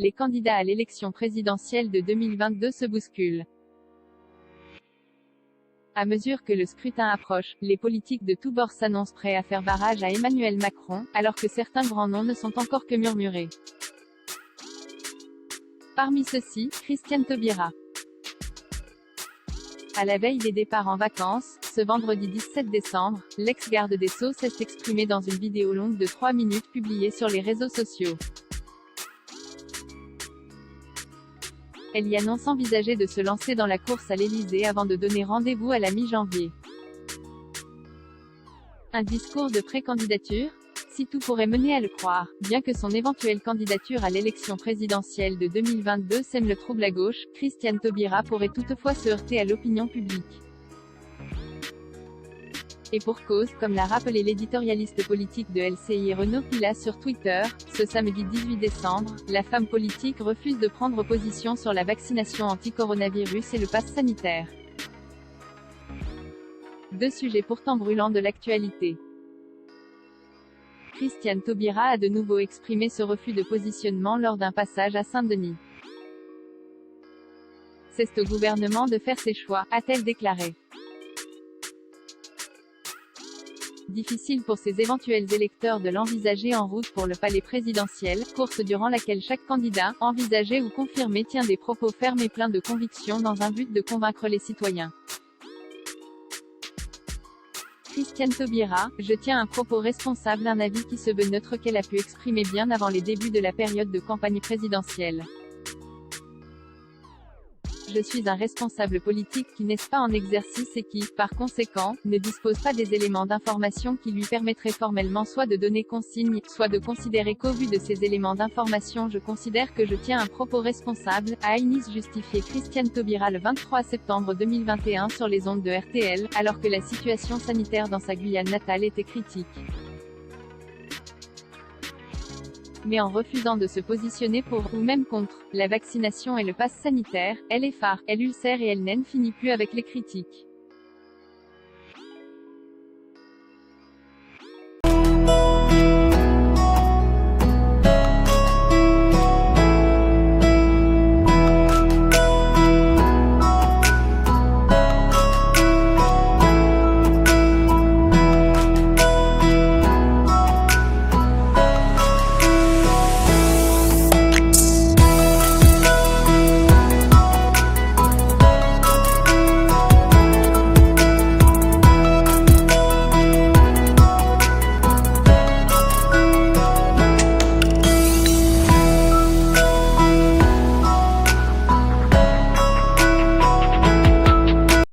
les candidats à l'élection présidentielle de 2022 se bousculent. À mesure que le scrutin approche, les politiques de tous bords s'annoncent prêts à faire barrage à Emmanuel Macron, alors que certains grands noms ne sont encore que murmurés. Parmi ceux-ci, Christiane Taubira. À la veille des départs en vacances, ce vendredi 17 décembre, l'ex-garde des Sceaux s'est exprimée dans une vidéo longue de 3 minutes publiée sur les réseaux sociaux. Elle y annonce envisager de se lancer dans la course à l'Élysée avant de donner rendez-vous à la mi-janvier. Un discours de pré-candidature? Si tout pourrait mener à le croire, bien que son éventuelle candidature à l'élection présidentielle de 2022 sème le trouble à gauche, Christiane Taubira pourrait toutefois se heurter à l'opinion publique. Et pour cause, comme l'a rappelé l'éditorialiste politique de LCI Renaud Pilas sur Twitter, ce samedi 18 décembre, la femme politique refuse de prendre position sur la vaccination anti-coronavirus et le pass sanitaire. Deux sujets pourtant brûlants de l'actualité. Christiane Taubira a de nouveau exprimé ce refus de positionnement lors d'un passage à Saint-Denis. C'est au gouvernement de faire ses choix, a-t-elle déclaré. Difficile pour ses éventuels électeurs de l'envisager en route pour le palais présidentiel, course durant laquelle chaque candidat, envisagé ou confirmé, tient des propos fermes et pleins de conviction dans un but de convaincre les citoyens. Christiane Taubira, je tiens un propos responsable, un avis qui se veut neutre qu'elle a pu exprimer bien avant les débuts de la période de campagne présidentielle. Je suis un responsable politique qui n'est pas en exercice et qui, par conséquent, ne dispose pas des éléments d'information qui lui permettraient formellement soit de donner consigne, soit de considérer qu'au vu de ces éléments d'information je considère que je tiens un propos responsable, a justifié Christiane Taubira le 23 septembre 2021 sur les ondes de RTL, alors que la situation sanitaire dans sa Guyane natale était critique. Mais en refusant de se positionner pour, ou même contre, la vaccination et le pass sanitaire, elle efface, elle ulcère et elle n'en finit plus avec les critiques.